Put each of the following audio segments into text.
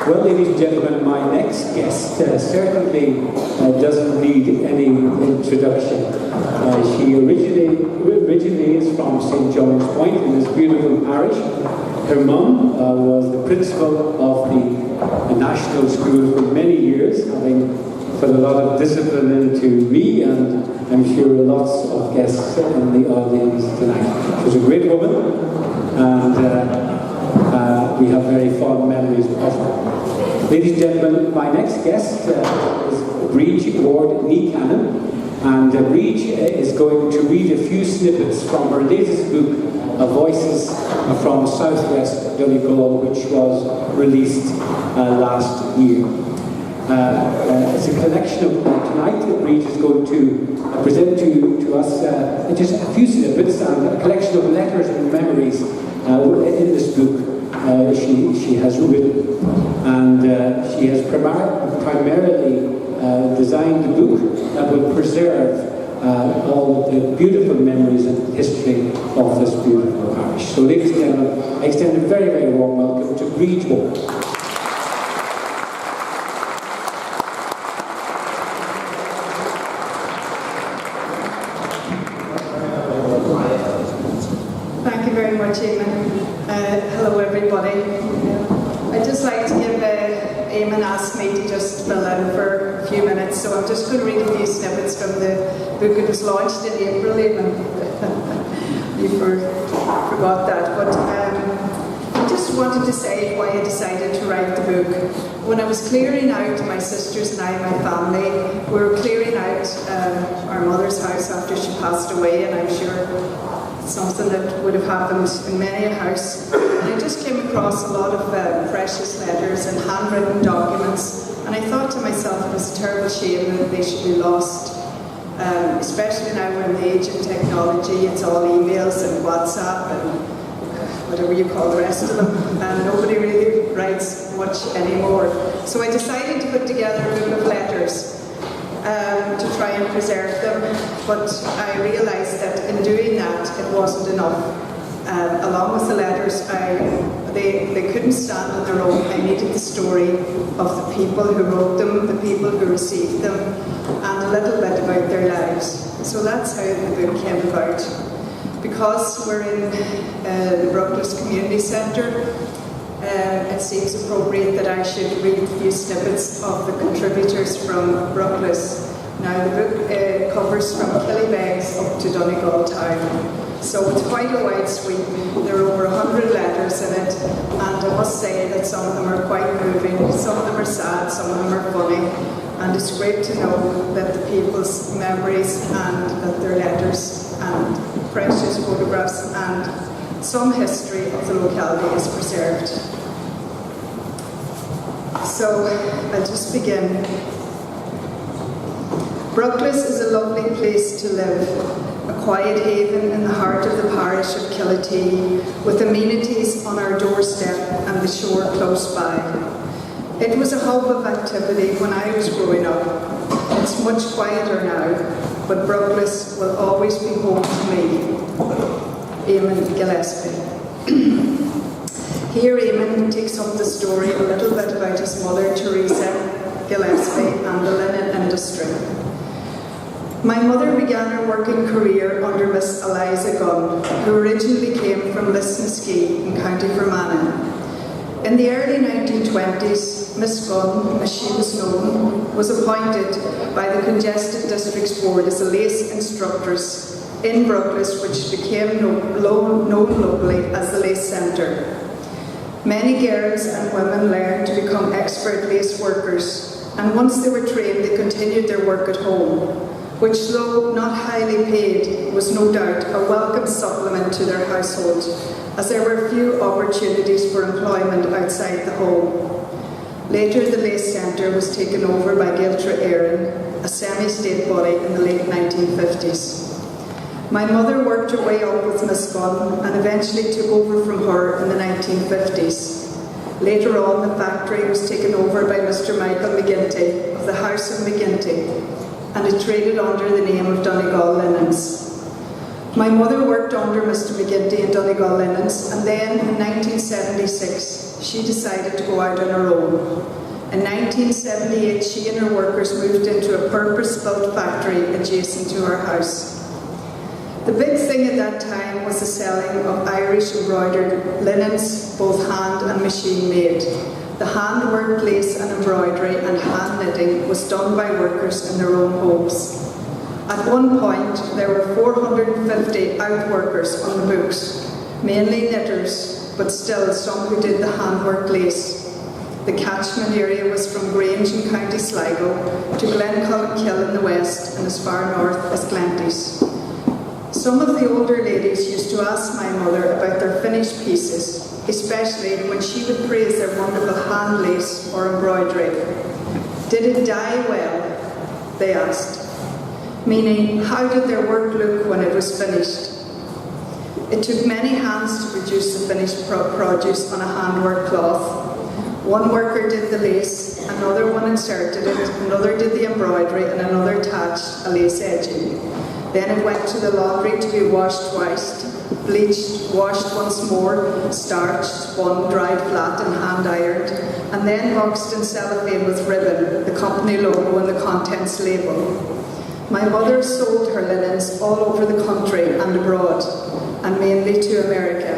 Well, ladies and gentlemen, my next guest certainly doesn't need any introduction. She originally is from St. John's Point in this beautiful parish. Her mum was the principal of the national school for many years, having put a lot of discipline into me, and I'm sure lots of guests in the audience tonight. She was a great woman, and we have very fond memories of her. Ladies and gentlemen, my next guest is Brid Ward Cannon, and Brid is going to read a few snippets from her latest book, Voices from South West Donegal, which was released last year. It's a collection of tonight. Brid is going to present to us just a few snippets and a collection of letters and memories in this book. She has written, and she has primarily designed a book that will preserve all the beautiful memories and history of this beautiful parish. So, ladies and gentlemen, I extend a very, very warm welcome to Brid Ward. Thank you very much, Eamon. Hello, everybody. I'd just like to give Eamon asked me to just fill in for a few minutes, so I'm just going to read a few snippets from the book. It was launched in April, Eamon. You forgot that, but I just wanted to say why I decided to write the book. When I was clearing out, my sisters and I, my family, we were clearing out our mother's house after she passed away, and I'm sure something that would have happened in many a house. And I just came across a lot of precious letters and handwritten documents, and I thought to myself it was a terrible shame that they should be lost. Especially now we're in the age of technology, it's all emails and WhatsApp and whatever you call the rest of them, and nobody really writes much anymore. So I decided to put together a book of letters to try and preserve them, but I realised that in doing that it wasn't enough. Along with the letters, they couldn't stand on their own. I needed the story of the people who wrote them, the people who received them, and a little bit about their lives. So that's how the book came about. Because we're in the Bruckless Community Centre, it seems appropriate that I should read a few snippets of the contributors from Bruckless. Now, the book covers from Killybegs up to Donegal town. So it's quite a wide sweep. There are over 100 letters in it, and I must say that some of them are quite moving, some of them are sad, some of them are funny, and it's great to know that the people's memories and that their letters and precious photographs and some history of the locality is preserved. So I'll just begin. Bruckless is a lovely place to live, a quiet haven in the heart of the parish of Killatee, with amenities on our doorstep and the shore close by. It was a hub of activity when I was growing up. It's much quieter now, but Bruckless will always be home to me. Eamon Gillespie. Here Eamon takes up the story a little bit about his mother, Teresa Gillespie, and the linen industry. My mother began her working career under Miss Eliza Gunn, who originally came from Lisnaskea in County Fermanagh. In the early 1920s, Miss Gunn, as she was known, was appointed by the Congested Districts Board as a lace instructress in Bruckless, which became known locally as the Lace Centre. Many girls and women learned to become expert lace workers, and once they were trained, they continued their work at home, which, though not highly paid, was no doubt a welcome supplement to their household, as there were few opportunities for employment outside the home. Later, the Lace Centre was taken over by Giltra Éireann, a semi-state body in the late 1950s. My mother worked her way up with Miss Gunn and eventually took over from her in the 1950s. Later on, the factory was taken over by Mr. Michael McGinty of the House of McGinty, and it traded under the name of Donegal Linens. My mother worked under Mr. McGinty in Donegal Linens, and then in 1976 she decided to go out on her own. In 1978 she and her workers moved into a purpose-built factory adjacent to our house. The big thing at that time was the selling of Irish embroidered linens, both hand and machine made. The hand-worked lace and embroidery and hand knitting was done by workers in their own homes. At one point, there were 450 out-workers on the books, mainly knitters, but still some who did the hand-worked lace. The catchment area was from Grange in County Sligo to Glencullenkill in the west and as far north as Glenties. Some of the older ladies used to ask my mother about their finished pieces, especially when she would praise their wonderful hand lace or embroidery. Did it dye well? They asked. Meaning, how did their work look when it was finished? It took many hands to produce the finished produce on a handwork cloth. One worker did the lace, another one inserted it, another did the embroidery, and another attached a lace edging. Then it went to the laundry to be washed twice, bleached, washed once more, starched, spun, dried flat and hand ironed, and then boxed in cellophane with ribbon, the company logo and the contents label. My mother sold her linens all over the country and abroad, and mainly to America.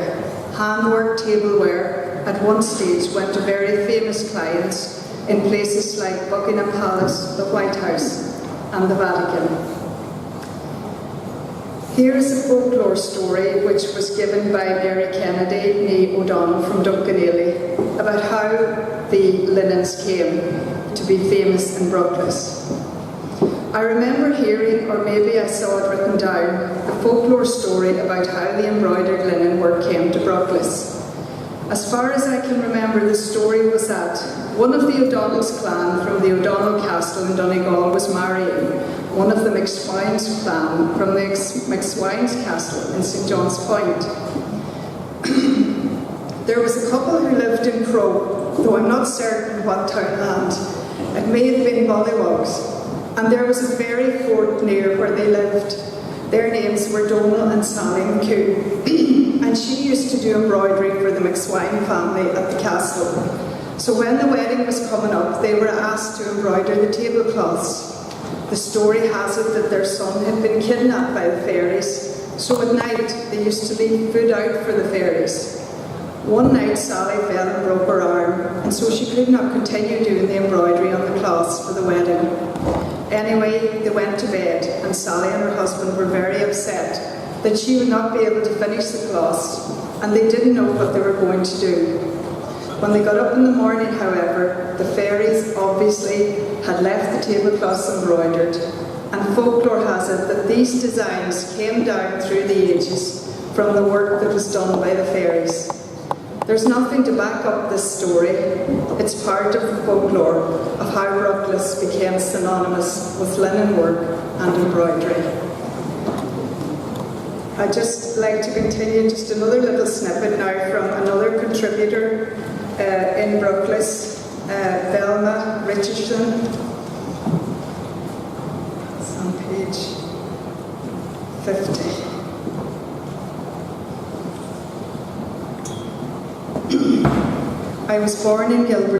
Handwork tableware at one stage went to very famous clients in places like Buckingham Palace, the White House, and the Vatican. Here is a folklore story which was given by Mary Kennedy, née O'Donnell from Duncanely, about how the linens came to be famous in Bruckless. I remember hearing, or maybe I saw it written down, the folklore story about how the embroidered linen work came to Bruckless. As far as I can remember, the story was that one of the O'Donnell's clan from the O'Donnell Castle in Donegal was marrying one of the McSwine's clan from the McSwine's Castle in St. John's Point. There was a couple who lived in Crow, though I'm not certain what townland. It may have been Bollywogs. And there was a very fort near where they lived. Their names were Donal and Sally McHugh. And she used to do embroidery for the McSwine family at the castle. So when the wedding was coming up, they were asked to embroider the tablecloths. The story has it that their son had been kidnapped by the fairies, so at night they used to leave food out for the fairies. One night Sally fell and broke her arm, and so she could not continue doing the embroidery on the cloths for the wedding. Anyway, they went to bed, and Sally and her husband were very upset that she would not be able to finish the cloths, and they didn't know what they were going to do. When they got up in the morning, however, the fairies obviously had left the tablecloths embroidered, and folklore has it that these designs came down through the ages from the work that was done by the fairies. There's nothing to back up this story. It's part of the folklore of how Bruckless became synonymous with linen work and embroidery. I'd just like to continue just another little snippet now from another contributor in Bruckless, Velma Richardson. It's on page 50. I was born in Gilbert.